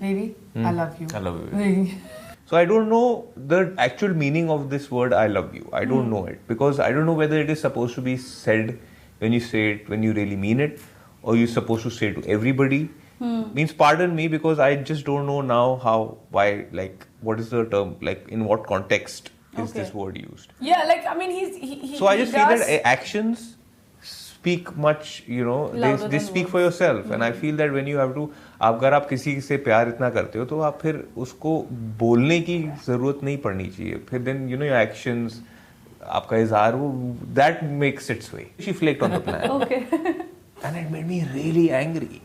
Maybe. I love you. I love you. So I don't know the actual meaning of this word I love you. I don't know it because I don't know whether it is supposed to be said when you say it, when you really mean it, or you're supposed to say it to everybody. Means pardon me because I just don't know now how, why, like what is the term, like in what context is this word used. Yeah, like I mean he So I just feel that actions speak much, you know, they speak for yourself. And I feel that when you have to, अगर आप किसी से प्यार इतना करते हो तो आप फिर उसको बोलने की जरूरत नहीं पड़नी चाहिए. फिर then you know your actions, आपका इज़हार वो that makes its way. She flaked on the plan. Okay. And it made me really angry.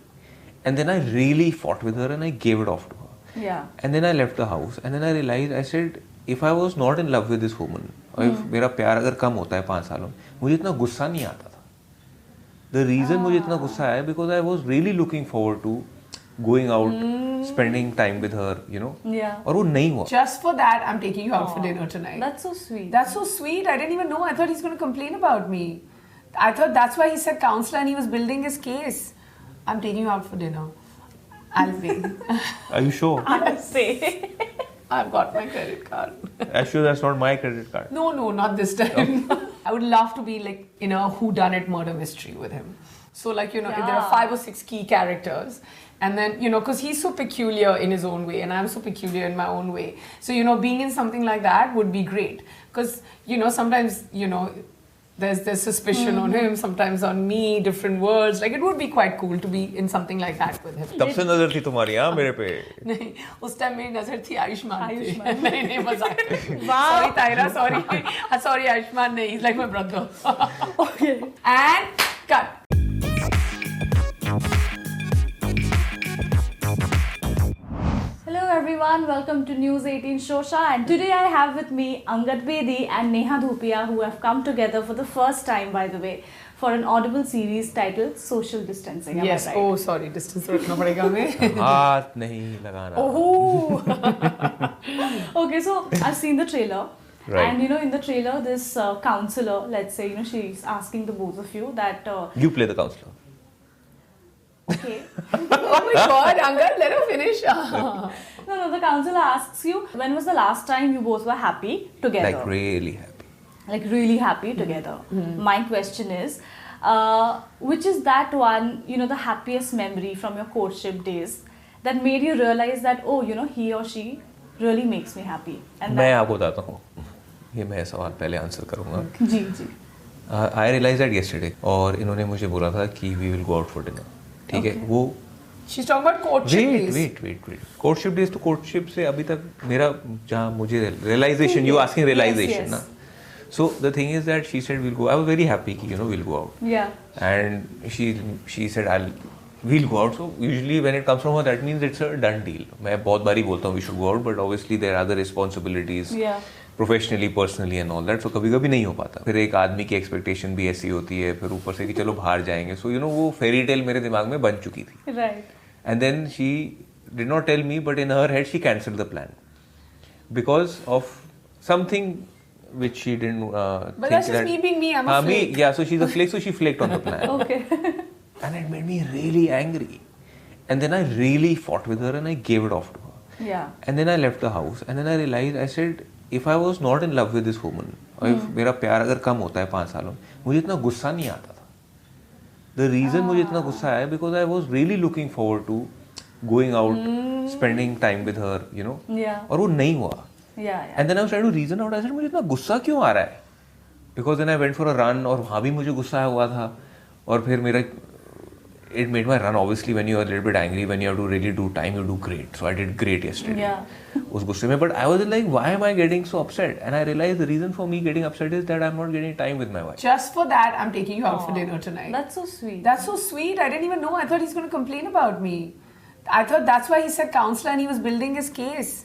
And then I really fought with her and I gave it off to her. Yeah. And then I left the house and then I realized, I said, if I was not in love with this woman, or if मेरा प्यार अगर कम होता है 5 सालों में, मुझे इतना गुस्सा नहीं आता था. The reason मुझे इतना गुस्सा आया because I was really looking forward to going out, spending time with her, you know. Yeah. और वो नहीं हुआ. Just for that, I'm taking you out for dinner tonight. That's so sweet. That's so sweet. I didn't even know. I thought he's going to complain about me. I thought that's why he said counselor and he was building his case. I'm taking you out for dinner. I'll pay. Are you sure? I'll say. I've got my credit card. Are you sure that's not my credit card? No, not this time. I would love to be like in a whodunit murder mystery with him. So like, you know, there are 5 or 6 key characters. And then, you know, because he's so peculiar in his own way and I'm so peculiar in my own way. So, you know, being in something like that would be great. Because, you know, sometimes, you know, there's suspicion on him, sometimes on me, different words. Like, it would be quite cool to be in something like that with him. तब से नजर थी तुम्हारी हाँ मेरे पे. नहीं, उस टाइम मेरी नजर थी आयुष्मान पे. नहीं मजाक. Sorry Tyra, sorry. Sorry Ayushman, नहीं, he's like my brother. Okay. And cut. Hello everyone, welcome to News 18 Showsha, and today I have with me Angad Bedi and Neha Dhupia, who have come together for the first time, by the way, for an audible series titled Social Distancing. Am Yes, I right? oh sorry, distance रखना पड़ेगा हमें. हाथ नहीं लगाना. Oh. Okay, so I've seen the trailer. Right. And you know, in the trailer, this counselor, let's say, you know, she's asking the both of you that... You play the counselor. Okay. Oh my God, Angad, let her finish. No, the counselor asks you, when was the last time you both were happy together? Like really happy. Like really happy together. My question is, which is that one, you know, the happiest memory from your courtship days that made you realize that, oh, you know, he or she really makes me happy? And मैं आपको बताता हूँ. ये मैं सवाल पहले answer करूँगा. जी. I realized that yesterday. और इन्होंने मुझे बोला था कि we will go out for dinner. ठीक है वो. She's talking about courtship days. Wait. Courtship days तो courtship से अभी तक मेरा जहाँ मुझे realization, you asking realization ना. So the thing is that she said we'll go. I was very happy कि you know we'll go out. Yeah. And she said we'll go out. So usually when it comes from her, that means it's a done deal. मैं बहुत बारी बोलता हूँ we should go out, but obviously there are other responsibilities. Yeah. Professionally personally and all that. So कभी कभी नहीं हो पाता. फिर एक आदमी की एक्सपेक्टेशन भी ऐसी होती है, फिर ऊपर से कि चलो बाहर जाएंगे. सो यू नो वो फेरी टेल मेरे दिमाग में बन चुकी थी. Right. And then she did not tell me, but in her head she cancelled the plan because of something which she didn't but that's just me being me. I'm a flake. Yeah, so she's a flake, so she flaked on the plan. Okay. And it made me really angry. And then I really fought with her and I gave it off to her. Yeah. And then I left the house and then I realized, I said, if I was not in love with this woman, or if मेरा प्यार अगर कम होता है 5 सालों में, मुझे इतना गुस्सा नहीं आता था. The reason मुझे इतना गुस्सा आया because I was really looking forward to going out, spending time with her, you know. Yeah. और वो नहीं हुआ. Yeah. And then I was trying to reason out. I said, मुझे इतना गुस्सा क्यों आ रहा है? Because then I went for a run और वहाँ भी मुझे गुस्सा हुआ था. और फिर मेरा it made my run, obviously when you are a little bit angry, when you have to really do time, you do great. So I did great yesterday. Yeah. उस गुस्से में, but I was like, why am I getting so upset? And I realized the reason for me getting upset is that I'm not getting time with my wife. Just for that, I'm taking you out for dinner tonight. That's so sweet. That's so sweet. I didn't even know. I thought he's going to complain about me. I thought that's why he said counselor and he was building his case.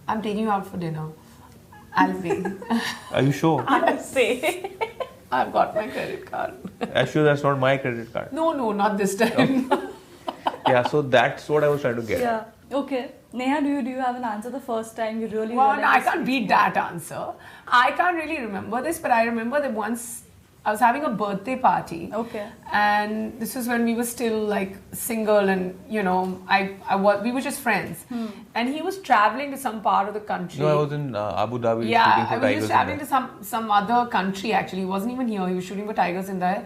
I'm taking you out for dinner. I'll pay. Are you sure? I'll say. I've got my credit card. Are you sure that's not my credit card? No, not this time. Yeah, so that's what I was trying to get. Yeah. Okay. Neha, do you have an answer the first time you really Well, realized? I can't beat that answer. I can't really remember this, but I remember that once I was having a birthday party. Okay. And this was when we were still like single, and we were just friends. And he was traveling to some part of the country. No, I was in Abu Dhabi Yeah, shooting for I was Tigers. just traveling to some other country actually. He wasn't even here. He was shooting for Tigers in there.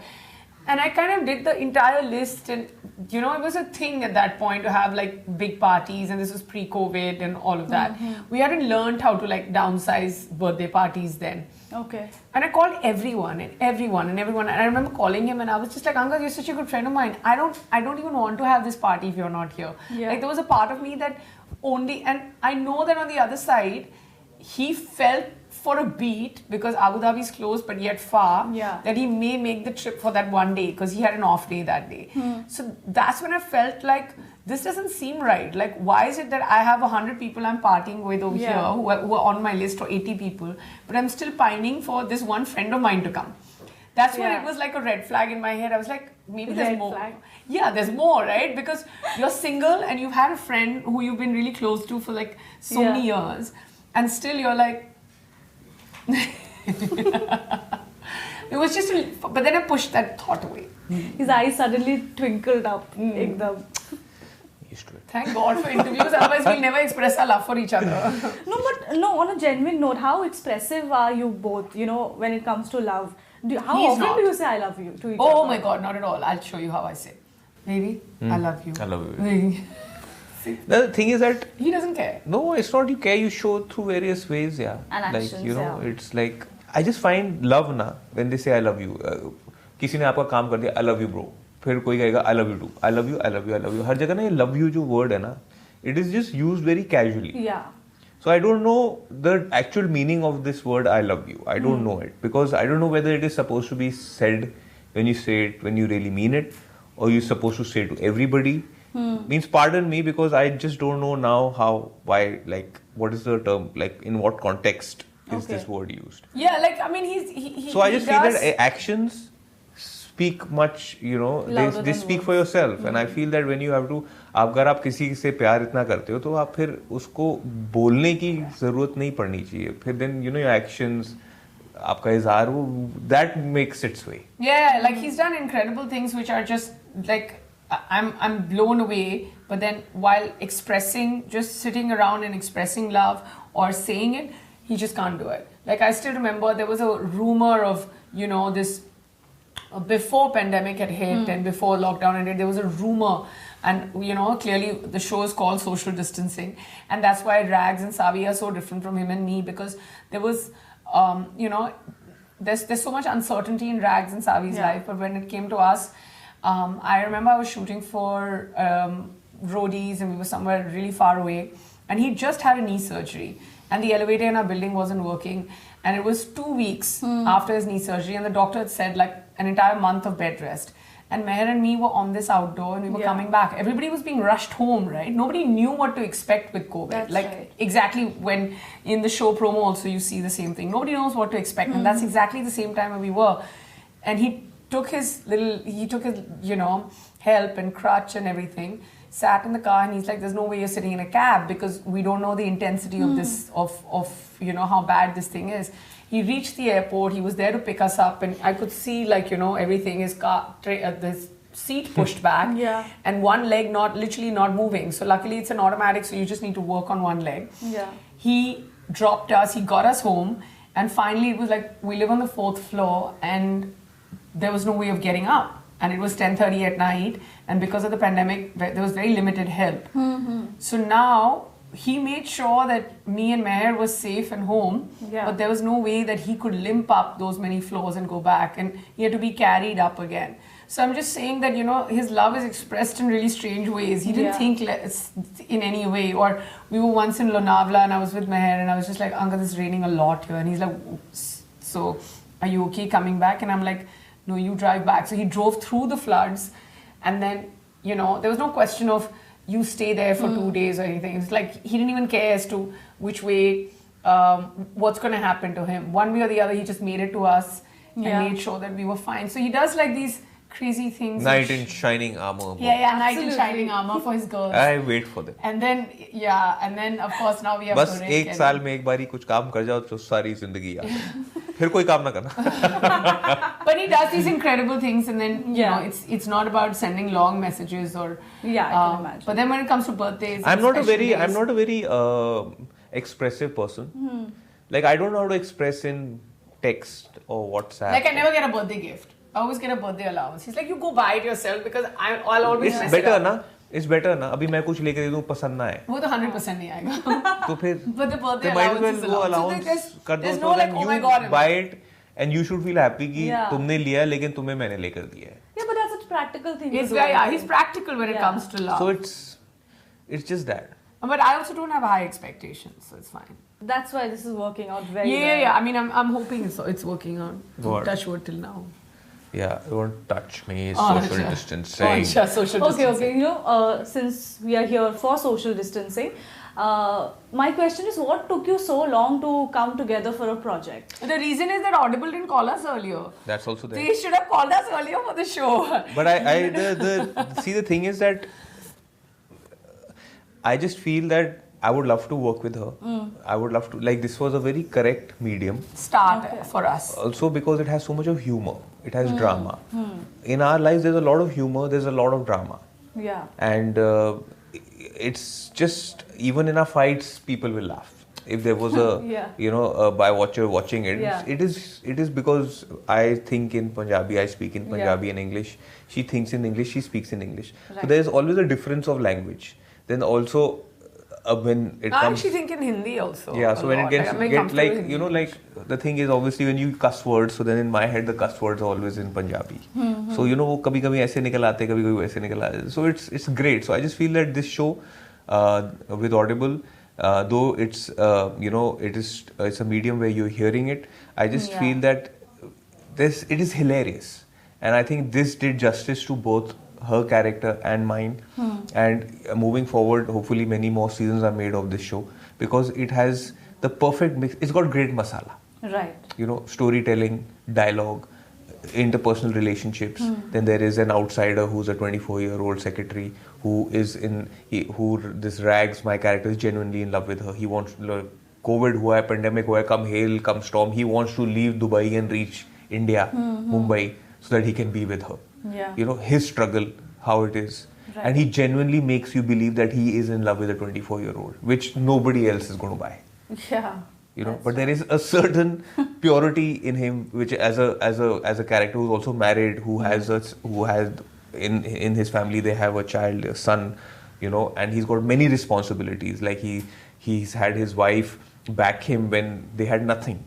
And I kind of did the entire list, and it was a thing at that point to have like big parties, and this was pre-COVID and all of that. We hadn't learned how to like downsize birthday parties then. Okay. And I called everyone, and I remember calling him, and I was just like, Angad, you're such a good friend of mine. I don't even want to have this party if you're not here. Yeah. Like there was a part of me that and I know that on the other side, he felt for a beat, because Abu Dhabi is close but yet far, that he may make the trip for that one day because he had an off day that day. So that's when I felt like this doesn't seem right. Like, why is it that I have 100 people I'm partying with over here who are on my list, or 80 people, but I'm still pining for this one friend of mine to come? That's when it was like a red flag in my head. I was like, maybe there's more. Flag. Yeah, there's more, right? Because you're single and you've had a friend who you've been really close to for like so many years, and still you're like, it was just, but then I pushed that thought away. His eyes suddenly twinkled up. Ekdam. Used to it. Thank God for interviews, otherwise we'll never express our love for each other. No, on a genuine note, how expressive are you both, when it comes to love? How often do you say I love you to each other? Oh my God, not at all. I'll show you how I say. Baby, I love you. I love you. The thing is that he doesn't care. No, it's not you care. You show through various ways, And actions, it's like I just find love na when they say I love you. किसी ने आपका काम कर दिया I love you bro. फिर कोई कहेगा I love you too. I love you, I love you, I love you. हर जगह ना ये love you जो word है ना, it is just used very casually. Yeah. So I don't know the actual meaning of this word I love you. I don't know it, because I don't know whether it is supposed to be said when you say it when you really mean it, or you're supposed to say it to everybody. Means pardon me, because I just don't know now why, like, what is the term, like, in what context is this word used? Yeah, like, I mean, he so I just feel that actions speak much, they speak for yourself. And I feel that when you have to, अगर आप किसी से प्यार इतना करते हो तो आप फिर उसको बोलने की जरूरत नहीं पड़नी चाहिए. फिर then your actions, आपका इज़हार, वो that makes its way. Yeah, like he's done incredible things which are just like, I'm blown away. But then while expressing, just sitting around and expressing love or saying it, he just can't do it. Like, I still remember there was a rumor of, this before pandemic had hit and before lockdown ended, there was a rumor, and clearly the show is called Social Distancing, and that's why Rags and Savi are so different from him and me, because there was there's so much uncertainty in Rags and Savi's life. But when it came to us, I remember I was shooting for roadies, and we were somewhere really far away, and he just had a knee surgery, and the elevator in our building wasn't working, and it was 2 weeks after his knee surgery, and the doctor had said like an entire month of bed rest. And Meher and me were on this outdoor, and we were coming back. Everybody was being rushed home, right? Nobody knew what to expect with COVID. That's like, right. Exactly when in the show promo also you see the same thing. Nobody knows what to expect, and that's exactly the same time where we were. And he took his help and crutch and everything, sat in the car, and he's like, there's no way you're sitting in a cab, because we don't know the intensity of this, of how bad this thing is. He reached the airport, he was there to pick us up, and I could see everything, his car, this seat pushed back, and one leg literally not moving. So luckily it's an automatic, so you just need to work on one leg. Yeah. He dropped us, he got us home, and finally it was like, we live on the 4th floor, and there was no way of getting up. And it was 10:30 at night, and because of the pandemic, there was very limited help. So now, he made sure that me and Meher was safe and home, but there was no way that he could limp up those many floors and go back, and he had to be carried up again. So I'm just saying that, his love is expressed in really strange ways. He didn't think in any way. Or we were once in Lonavala, and I was with Meher, and I was just like, Angad, it's raining a lot here. And he's like, so are you okay coming back? And I'm like, no, you drive back. So he drove through the floods, and then, there was no question of you stay there for 2 days or anything. It's like he didn't even care as to which way, what's going to happen to him. One way or the other, he just made it to us and made sure that we were fine. So he does like these crazy things. Knight in shining armor. Knight in shining armor for his girls. I wait for them. And then of course now we have बस एक साल में एक बारी कुछ काम कर जाओ तो सारी जिंदगी याद है. फिर कोई काम ना करना. But he does these incredible things, and then you Yeah. know, it's not about sending long messages or. Yeah, I can imagine. But then when it comes to birthdays, I'm not a very days, expressive person. Like I don't know how to express in text or WhatsApp. Like I never get a birthday gift. I always get a birthday allowance. He's like, you go buy it yourself because I'll always It's mess better it up. ना. It's better ना. अभी मैं कुछ लेके दे दूँ पसंद ना आए. वो तो 100% नहीं आएगा. तो फिर. But the birthday तो might as allowance is well वो allowed. allowance So कर दो there's तो no like, then oh my you god. buy it and you should feel happy कि Yeah. तुमने लिया लेकिन तुम्हें मैंने लेकर दिया है. Yeah, but that's such a practical thing. to It's do, very, I he's think. practical when it Yeah. comes to love. So it's just that. But I also don't have high expectations, so it's fine. That's why this is working out very well. Yeah. I mean, I'm hoping it's working out. What? Touch wood till now. Yeah, don't touch me. Oh, Social acha. distancing. Oh, acha, social distancing. Okay. You know, since we are here for social distancing, my question is, what took you so long to come together for a project? The reason is that Audible didn't call us earlier. That's also there. They should have called us earlier for the show. But the thing is that I just feel that I would love to work with her. I would love to, like, this was a very correct medium. Start for us. Also because it has so much of humor. It has drama. In our lives, there's a lot of humor, there's a lot of drama. Yeah. And it's just, even in our fights, people will laugh. If there was a, Yeah. a by-watcher watching it, Yeah. it is because I think in Punjabi, I speak in Punjabi and English. She thinks in English, she speaks in English. Right. So there's always a difference of language. Then also, when it I comes... actually think in Hindi also. Yeah, so when it gets I'm very get comfortable like, with you know, Hindi. like, the thing is obviously when you cuss words, so then in my head the cuss words are always in Punjabi. So, you know, वो कभी-कभी ऐसे निकल आते, कभी-कभी वैसे निकल आते. So it's great. So I just feel that this show with Audible, though it's, it's a medium where you're hearing it, I just feel that it is hilarious. And I think this did justice to both her character and mine. And moving forward, hopefully many more seasons are made of this show because it has the perfect mix. It's got great masala. Right. You know, storytelling, dialogue, interpersonal relationships. Then there is an outsider who's a 24-year-old secretary who this Rags, my character, is genuinely in love with her. He wants, COVID hua hai, pandemic hua hai, come hail, come storm. He wants to leave Dubai and reach India, Mumbai, so that he can be with her. Yeah. You know, his struggle, how it is. Right. And he genuinely makes you believe that he is in love with a 24-year-old, which nobody else is going to buy. Yeah. You know, That's but there is a certain purity in him, which as a character who's also married, who has in his family they have a child, a son, you know, and he's got many responsibilities. Like he's had his wife back him when they had nothing,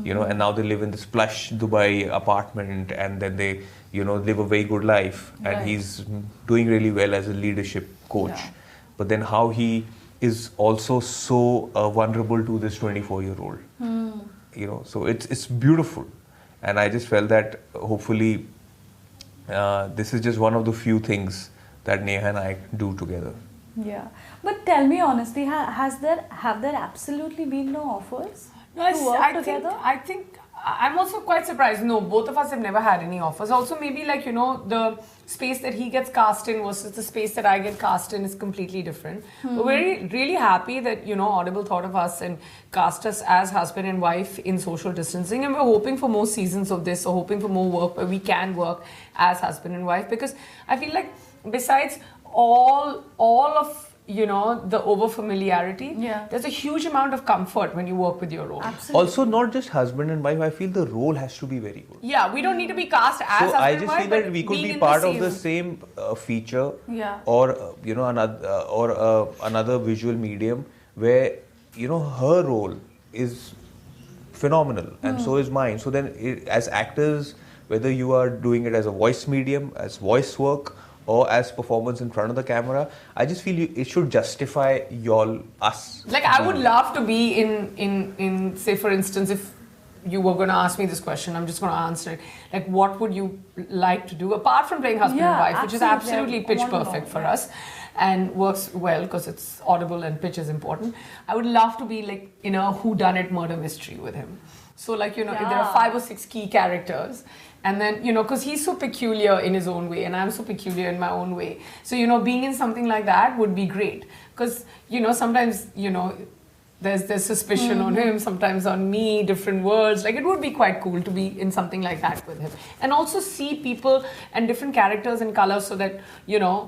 you know, and now they live in this plush Dubai apartment, and then they, you know, live a very good life, and Right. he's doing really well as a leadership coach. Yeah. But then how he is also so vulnerable to this 24-year-old. You know, so it's beautiful, and I just felt that hopefully this is just one of the few things that Neha and I do together. Yeah. But tell me honestly, have there absolutely been no offers to work together? I think I'm also quite surprised. No, both of us have never had any offers. Also, maybe like, you know, the space that he gets cast in versus the space that I get cast in is completely different. We're really happy that, you know, Audible thought of us and cast us as husband and wife in social distancing. And we're hoping for more seasons of this, or hoping for more work where we can work as husband and wife. Because I feel like besides all of, you know, the over familiarity, there's a huge amount of comfort when you work with your role. Absolutely. Also, not just husband and wife, I feel the role has to be very good. Yeah, we don't need to be cast as So husband I and just wife, feel but that we could being be in part the of the same feature, Yeah. or you know, another visual medium where, you know, her role is phenomenal, and so is mine. So then, as actors, whether you are doing it as a voice medium, as voice work, or as performance in front of the camera, I just feel it should justify us. Like, I would love to be in say, for instance, if you were going to ask me this question, I'm just going to answer it. Like, what would you like to do apart from playing husband and wife, which is absolutely pitch perfect for us and works well because it's Audible and pitch is important. I would love to be like in a whodunit murder mystery with him. So, like, you know, if there are 5 or 6 key characters, and then, you know, because he's so peculiar in his own way and I'm so peculiar in my own way. So, you know, being in something like that would be great. Because, you know, sometimes, you know, there's suspicion on him, sometimes on me, different words. Like, it would be quite cool to be in something like that with him. And also see people and different characters and colors so that,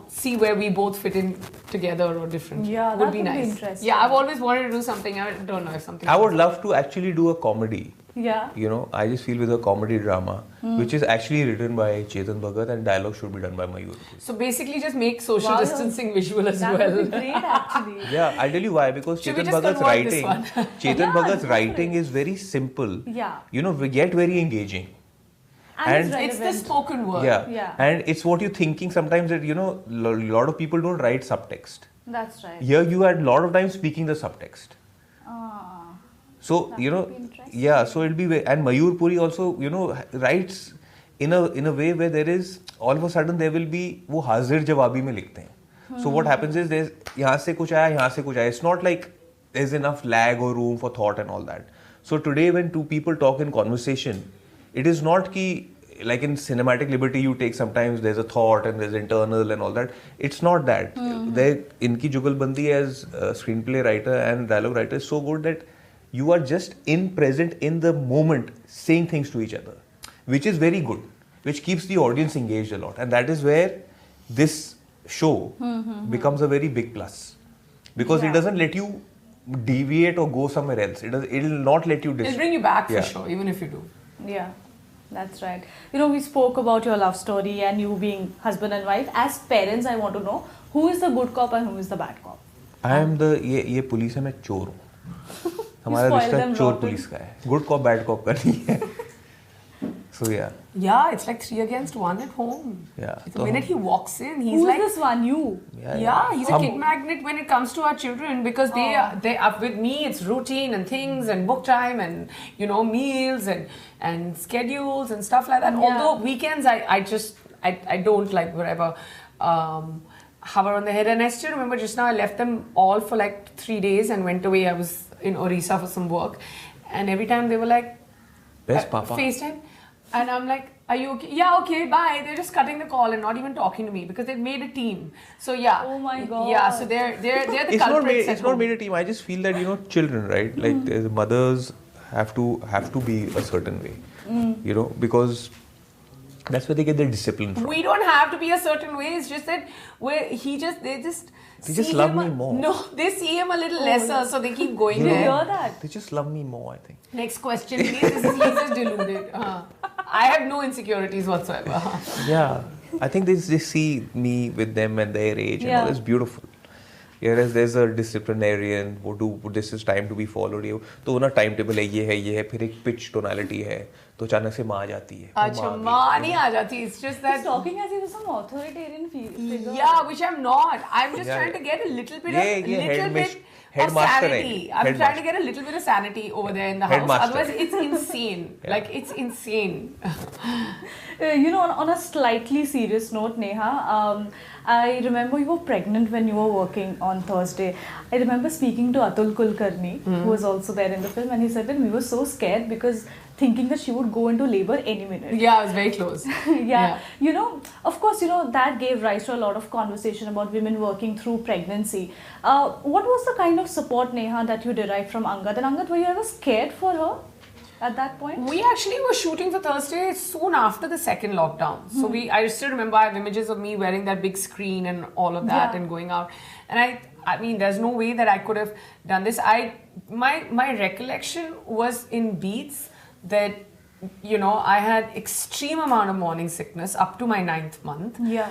see where we both fit in together or different. Yeah, would that be would be nice. interesting. Yeah, I've always wanted to do something. I don't know if something. I would love to actually do a comedy. Yeah. I just feel with a comedy drama, which is actually written by Chetan Bhagat and dialogue should be done by Mayur. So basically just make social distancing visual as That well. would be great, actually. Yeah, I'll tell you why. Because Should we Chetan just Bhagat's convert this writing, one? Chetan Bhagat's writing is very simple. Yeah. We get very engaging. And It's the spoken word. Yeah. And it's what you're thinking sometimes that, a lot of people don't write subtext. That's right. Here you had a lot of times speaking the subtext. So, That would be interesting. yeah, so it'll be, and Mayur Puri also, writes in a way where there is, all of a sudden there will be, वो हाजिर जवाबी में लिखते हैं. So what happens is, there's, यहाँ से कुछ आया, यहाँ से कुछ आया. It's not like there's enough lag or room for thought and all that. So today when two people talk in conversation, it is not ki, like in cinematic liberty you take sometimes there's a thought and there's internal and all that. It's not that. Inki jugalbandi as a screenplay writer and dialogue writer is so good that you are just present in the moment saying things to each other, which is very good, which keeps the audience engaged a lot. And that is where this show becomes a very big plus, because it doesn't let you deviate or go somewhere else. It'll not let you It'll bring you back for Yeah. sure, even if you do. Yeah, that's right. We spoke about your love story and you being husband and wife. As parents, I want to know who is the good cop and who is the bad cop. I am ये police है, मैं चोर हूँ. हमारा spoil रिश्ता them चोर rotten. Police का है. Good cop bad cop का नहीं है. So yeah. Yeah, it's like 3 against 1 at home. Yeah. The minute he walks in, he's Who's like, this one? You? yeah, he's a kid magnet when it comes to our children, because they are with me. It's routine and things and book time and meals and schedules and stuff like that. Yeah. Although weekends I don't like whatever hover on the head. And I still remember just now I left them all for like 3 days and went away. I was in Orissa for some work, and every time they were like, Where's Papa? FaceTime. And I'm like, are you okay? Yeah, okay, bye. They're just cutting the call and not even talking to me because they've made a team. So yeah. Oh my God. Yeah, so they're the It's not culprits. it's not made a team. I just feel that children, right? Like the mothers have to be a certain way, because that's where they get their discipline from. We don't have to be a certain way. It's just that they just love me more. No, they see him a little lesser, so they keep going You there. hear that? They just love me more, I think. Next question, please. He's just deluded. I have no insecurities whatsoever. Yeah, I think they see me with them and their age and all. It's beautiful. Whereas there's a disciplinarian this is time to be followed. तो ना time table है, ये है, फिर एक pitch tonality है, तो अचानक से माँ आ जाती है. अच्छा, माँ नहीं आ जाती. It's just that. He's talking as if he was some authoritarian figure. Yeah, which I'm not. I'm just trying to get a little bit of headmaster sanity. I'm trying to get a little bit of sanity over there in the house. Otherwise, it's insane. Like, it's insane. On a slightly serious note, Neha, I remember you were pregnant when you were working on Thursday. I remember speaking to Atul Kulkarni, who was also there in the film, and he said that we were so scared because thinking that she would go into labor any minute. Yeah, I was very close. Yeah. Of course, that gave rise to a lot of conversation about women working through pregnancy. What was the kind of support, Neha, that you derived from Angad? And Angad, were you ever scared for her at that point? We actually were shooting for Thursday soon after the second lockdown. So I still remember I have images of me wearing that big screen and all of that and going out. And I mean, there's no way that I could have done this. My recollection was in beats that I had extreme amount of morning sickness up to my 9th month. Yeah.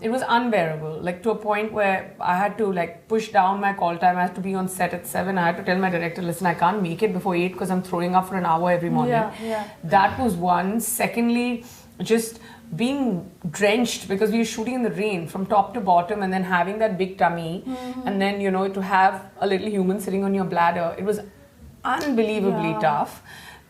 It was unbearable, like to a point where I had to push down my call time. I had to be on set at 7. I had to tell my director, listen, I can't make it before 8 because I'm throwing up for an hour every morning. Yeah. That was one. Secondly, just being drenched because we were shooting in the rain from top to bottom, and then having that big tummy, and then to have a little human sitting on your bladder. It was unbelievably tough.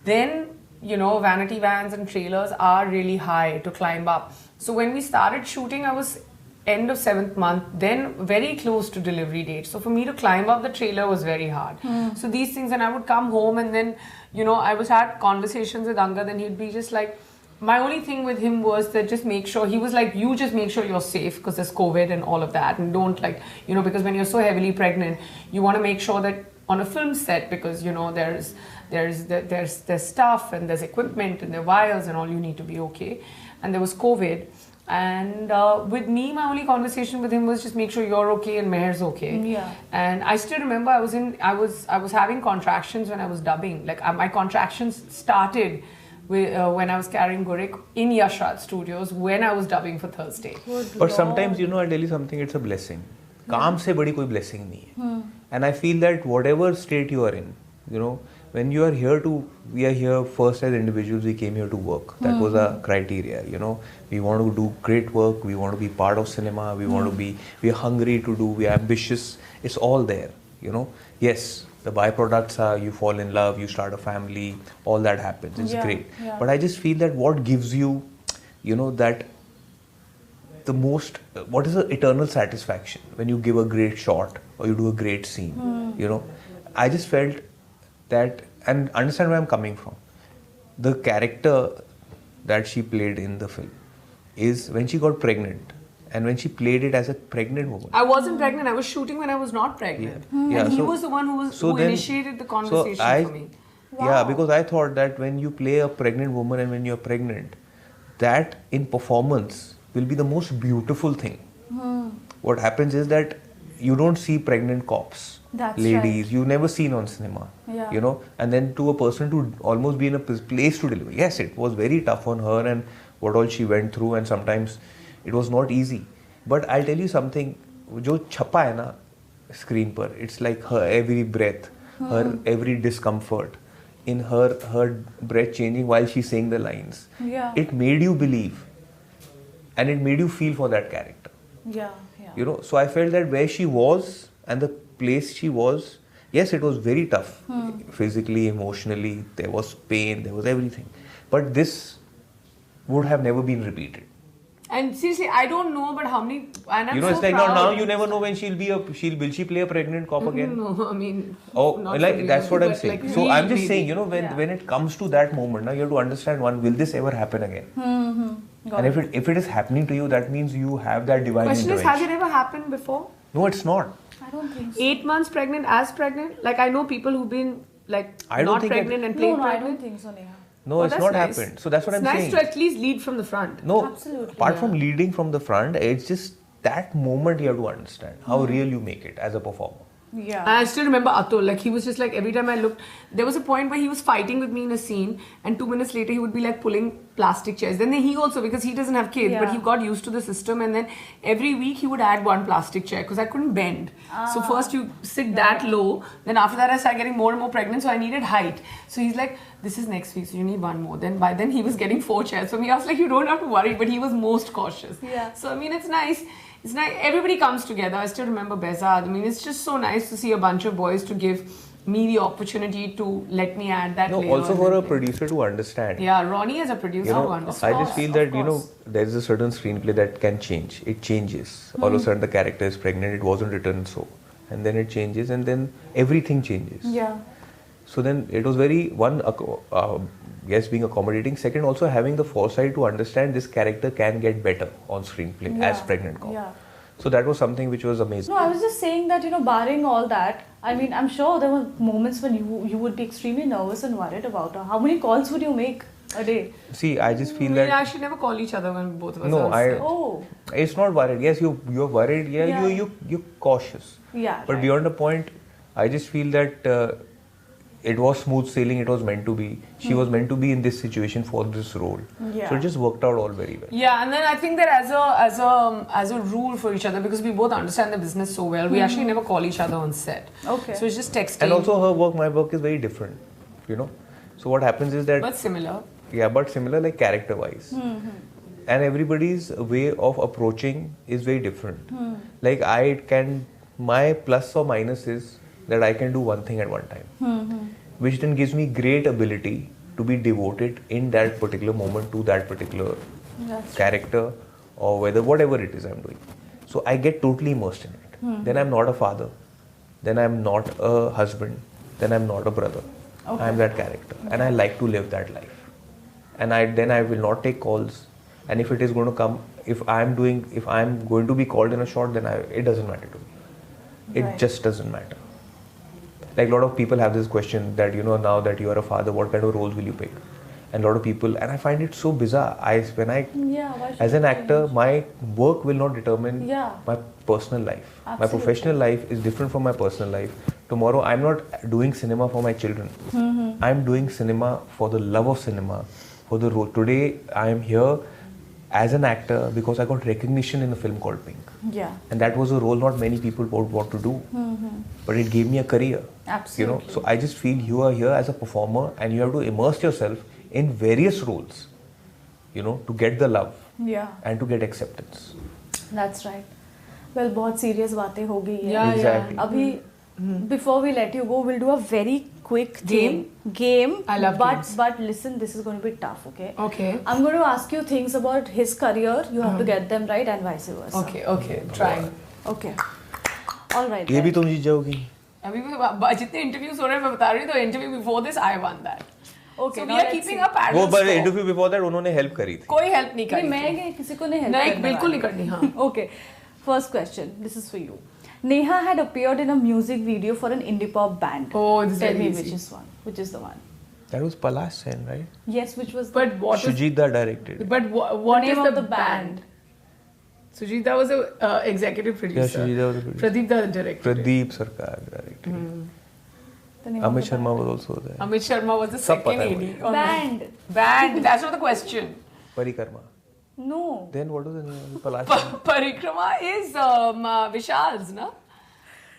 Then vanity vans and trailers are really high to climb up. So when we started shooting, I was end of 7th month, then very close to delivery date. So for me to climb up the trailer was very hard. So these things, and I would come home and then, I was had conversations with Angad, and he'd be just like, my only thing with him was that just make sure, he was like, you just make sure you're safe because there's COVID and all of that, and don't because when you're so heavily pregnant, you want to make sure that on a film set, because there's stuff and there's equipment and there are wires and all, you need to be okay. And there was COVID. And with me, my only conversation with him was just make sure you're okay and Meher's okay. Yeah. And I still remember I was having contractions when I was dubbing. Like my contractions started when I was carrying Gurik in Yashraj Studios when I was dubbing for Thursday. But sometimes, I'll tell you something, it's a blessing. Kaam se badi koi blessing nahi hai. And I feel that whatever state you are in, when you are here we are here first as individuals, we came here to work. That was our criteria, We want to do great work, we want to be part of cinema, we are hungry to do, we are ambitious. It's all there, Yes, the byproducts are you fall in love, you start a family, all that happens. It's great. Yeah. But I just feel that what gives you, that the most, what is the eternal satisfaction when you give a great shot or you do a great scene, I just felt that, and understand where I'm coming from. The character that she played in the film is when she got pregnant and when she played it as a pregnant woman. I wasn't pregnant, I was shooting when I was not pregnant. And he was the one who initiated the conversation for me. Wow. Yeah, because I thought that when you play a pregnant woman and when you're pregnant, that in performance will be the most beautiful thing. What happens is that you don't see pregnant cops, ladies, you never seen on cinema, and then to a person to almost be in a place to deliver. Yes, it was very tough on her and what all she went through, and sometimes it was not easy. But I'll tell you something, jo chapa hai na screen par, it's like her every breath, her every discomfort, in her breath changing while she's saying the lines. Yeah. It made you believe and it made you feel for that character. Yeah. So I felt that where she was and the place she was, yes, it was very tough, physically, emotionally, there was pain, there was everything. But this would have never been repeated. And seriously, I don't know about how many. And I'm it's so like proud. now you never know when will she play a pregnant cop again? No, I mean. That's what I'm saying. Like, so I'm just saying, when it comes to that moment, now you have to understand will this ever happen again? And if it is happening to you, that means you have that divine Question intervention. is, has it ever happened before? No, it's not. I don't think so. 8 months pregnant, as pregnant? Like I know people who've been not pregnant and played No, pregnant. I don't think so, Neha. No, it's not nice. happened. So that's what I'm it's saying. It's nice to at least lead from the front. No, absolutely. Apart from leading from the front, it's just that moment you have to understand how real you make it as a performer. Yeah. And I still remember Atul, he was just every time I looked, there was a point where he was fighting with me in a scene and 2 minutes later he would be pulling plastic chairs. Then he also, because he doesn't have kids, but he got used to the system, and then every week he would add one plastic chair because I couldn't bend. So first you sit that low, then after that I started getting more and more pregnant, so I needed height. So he's like, this is next week, so you need one more. Then by then he was getting 4 chairs for me. I was like, you don't have to worry, but he was most cautious. Yeah. So I mean, it's nice. It's nice. Everybody comes together. I still remember Bezad. I mean, it's just so nice to see a bunch of boys to give me the opportunity to let me add that layer. Also for a producer to understand. Yeah, Ronnie as a producer to understand. I just feel that, there's a certain screenplay that can change. It changes. All of a sudden the character is pregnant. It wasn't written so. And then it changes and then everything changes. Yeah. So then it was very, being accommodating. Second, also having the foresight to understand this character can get better on screenplay as pregnant cop. Yeah. So that was something which was amazing. No, I was just saying that, barring all that, I mean, I'm sure there were moments when you would be extremely nervous and worried about her. How many calls would you make a day? See, I just feel We that... actually never call each other when both of us No, are sick. It's not worried. Yes, you're worried. Yeah, you're cautious. Yeah. But beyond a point, I just feel that it was smooth sailing. It was meant to be. She was meant to be in this situation for this role. Yeah. So it just worked out all very well. Yeah, and then I think that as a rule for each other, because we both understand the business so well, we actually never call each other on set. Okay. So it's just texting. And also her work, my work is very different. So what happens is that... But similar. Yeah, but similar like character-wise. And everybody's way of approaching is very different. Like my plus or minus is that I can do one thing at one time. Which then gives me great ability to be devoted in that particular moment to that particular character or whatever it is I'm doing. So I get totally immersed in it. Then I'm not a father. Then I'm not a husband. Then I'm not a brother. Okay. I'm that character. And I like to live that life. And I will not take calls. And if it is going to come, if I'm going to be called in a shot, then it doesn't matter to me. It just doesn't matter. Like a lot of people have this question that, now that you are a father, what kind of roles will you pick? And a lot of people, and I find it so bizarre. As an actor, my work will not determine my personal life. Absolutely. My professional life is different from my personal life. Tomorrow, I'm not doing cinema for my children. I'm doing cinema for the love of cinema, for the role. Today, I am here as an actor because I got recognition in a film called Pink. Yeah. And that was a role not many people would want to do. But it gave me a career. Absolutely. So I just feel you are here as a performer and you have to immerse yourself in various roles, to get the love and to get acceptance. That's right. Well, बहुत serious बातें हो गई है. Yeah, exactly. अभी before we let you go, we'll do a very quick game. I love games. But listen, this is going to be tough, okay? Okay. I'm going to ask you things about his career. You have to get them right and vice versa. Okay. Try. Okay. All right. ये भी तुम जीत जाओगी. अभी जितने interviews हो रहे हैं मैं बता रही हूँ तो interview before this I one that. Okay. So we are keeping a pattern. वो पर इंटरव्यू बिफोर दैट उन्होंने हेल्प करी थी. कोई हेल्प नहीं करी. मैं किसी को नहीं हेल्प नहीं बिल्कुल नहीं करनी. हाँ. Okay. First question. This is for you. Neha had appeared in a music video for an indie pop band. Oh, this is Tell very me easy. which is the one? That was Palash Sen, right? Yes, which was. But what is Shujita directed. But what name is of the the band? Sujita was a executive producer. Yeah, Shujita was a producer. Pradeep the director. Pradeep Sarkar directed. The name of Amit the Sharma was also there. Amit Sharma was the Sab second pata hai AD. band. Band. That's not the question. Parikarma. No. Then what was the name of Palash Sen? Parikrama is Vishal's, no?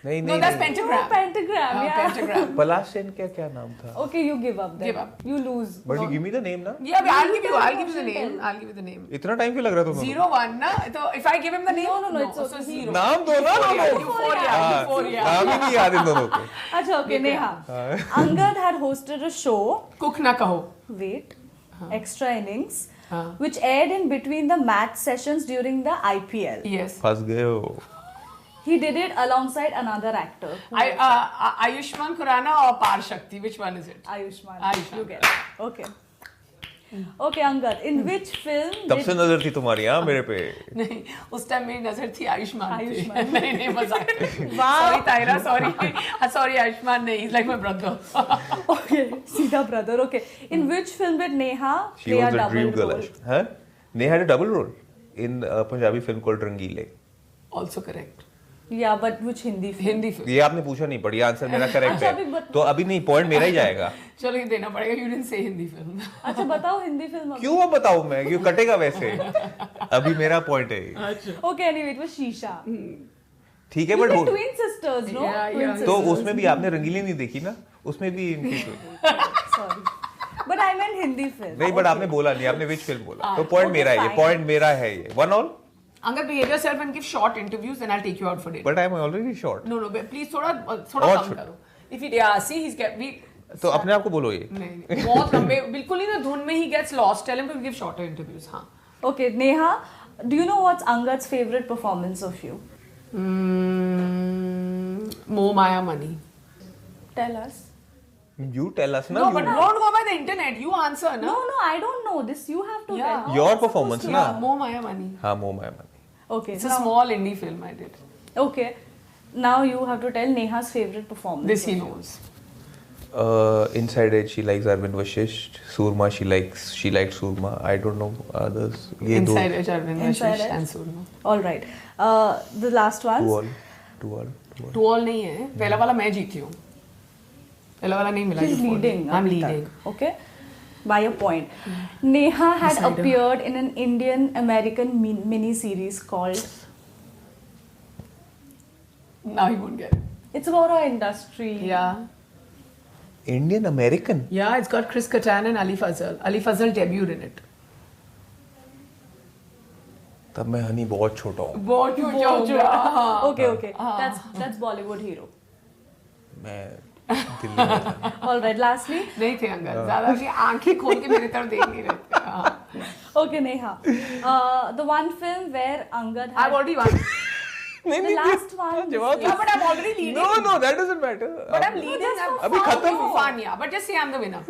No, that's Pentagram. Oh, Pentagram, yeah. Pentagram. Palash Sen क्या नाम था? Okay, you give up then. Give up. You lose. But you give me the name ना? Yeah, I'll give you the name. I'll give you the name. इतना time क्यों लग रहा तुम्हें? 0-1 ना? So if I give him the name, No, it's okay. So 0. नाम दो ना लोगों. Euphoria. नाम ही नहीं याद इन दोनों को. अच्छा, okay, Neha. Angad had hosted a show. Cook na kaho. Wait. Extra innings. Which aired in between the match sessions during the IPL. Yes. फंस गए हो. He did it alongside another actor. Ayushman Khurrana or Par Shakti? Which one is it? Ayushman. Ayushman. You get it. Okay. Okay, Angad. In which film तब से नजर थी तुम्हारी हाँ मेरे पे. नहीं उस टाइम मेरी नजर थी आयुष्मान आयुष्मान. नहीं मजाक. Sorry Tyra, sorry Ayushman नहीं. He's like my brother. Okay, सीधा brother. Okay. In which film did Neha She play a was a double dream girl. role? Huh? Neha had a double role in a Punjabi film called Rangile. Also correct. Yeah, but which Hindi film? Hindi film. ये आपने पूछा नहीं बढ़िया answer मेरा correct अच्छा, अभी है. बत- तो अभी नहीं पॉइंट मेरा ही जाएगा. चलो ये देना पड़ेगा. You didn't say Hindi film. अच्छा बताओ हिंदी फिल्म. क्यों अब बताऊं मैं? क्यों कटेगा वैसे? अभी मेरा पॉइंट है. Okay, anyway, it was Shisha. ठीक है You but were twin sisters, no? Yeah, Twin yeah. तो sisters. उसमें भी आपने रंगीली नहीं देखी ना? उसमें भी इनकी Sorry. But I meant Hindi film. नहीं बट आपने बोला नहीं आपने विच फिल्म बोला. तो पॉइंट मेरा है ये. पॉइंट मेरा है ये. 1-1. Angad, behave yourself and give short interviews, then I'll take you out for dinner. But I am already short. No, but please थोड़ा और कम छोटा. करो. If he see he's get we. तो अपने आप को बोलो ये. नहीं बहुत लंबे बिल्कुल ही ना धुन में he gets lost. Tell him to give shorter interviews. हाँ. Okay, Neha, do you know what's Angad's favorite performance of you? Mo Maya Money. Tell us. You tell us ना. No, you- but don't go by the internet. You answer, na? No, I don't know this. You have to Yeah. tell. How Your am I supposed performance to? ना. Yeah, Mo Maya Money. हाँ मो my money. Okay. It's a small indie film I did. Okay. Now you have to tell Neha's favorite performance. This he of you. knows. Inside Edge she likes Arvind Vashisht. Surma she likes Surma. I don't know others. ये दो. Inside Edge, Arvind Inside Vashisht Edge. and Surma. All right. The last one. To all. Two all नहीं है. पहला वाला मैं जीती हूँ. पहला वाला नहीं मिला. She's leading. I'm अभी तक. leading. Okay. By a point. Neha had Decider. appeared in an Indian-American mini series called. Now you won't get it. It's about our industry. Yeah. Indian American. Yeah, it's got Chris Kattan and Ali Fazal. Ali Fazal debuted in it. तब मैं हनी बहुत छोटा हूँ. बहुत हाँ. Okay. That's Bollywood hero. मैं दिल्ली में था. All right. Lastly. नहीं थे अंगद. ज़्यादा अपनी आंखें खोल के मेरी तरफ देख नहीं रहते. हाँ. Okay, Neha. The one film where Angad had. I've already won. The last one. Yeah, but I'm already leading. No, that doesn't matter. But I'm leading. अभी खत्म for fun, yeah. But just say I'm the winner.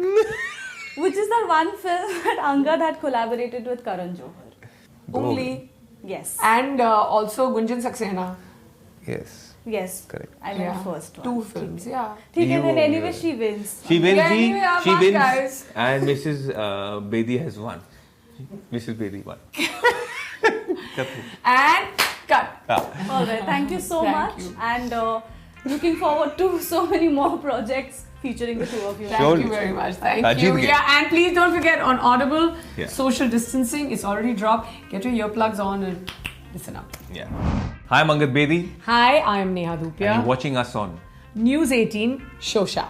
Which is the one film that Angad had collaborated with Karan Johar? Only. Yes. And also Gunjan Saxena. Yes. Yes. Correct. I went first one. 2 films, yeah. ठीक है, then You- anyway she wins. She wins, Yeah, anyway, I'm she up, wins, guys. and Mrs. Bedi has won. Mrs. Bedi won. And cut. All right, thank you so Thank much, you. and looking forward to so many more projects featuring the two of you. Thank Surely. you very much. Thank Ajit you. Gay. Yeah, and please don't forget on Audible, Yeah. social distancing is already dropped. Get your earplugs on and listen up. Yeah. Hi, I'm Angad Bedi, Hi, I am Neha and Dhupia. you're watching us on News 18 Showsha.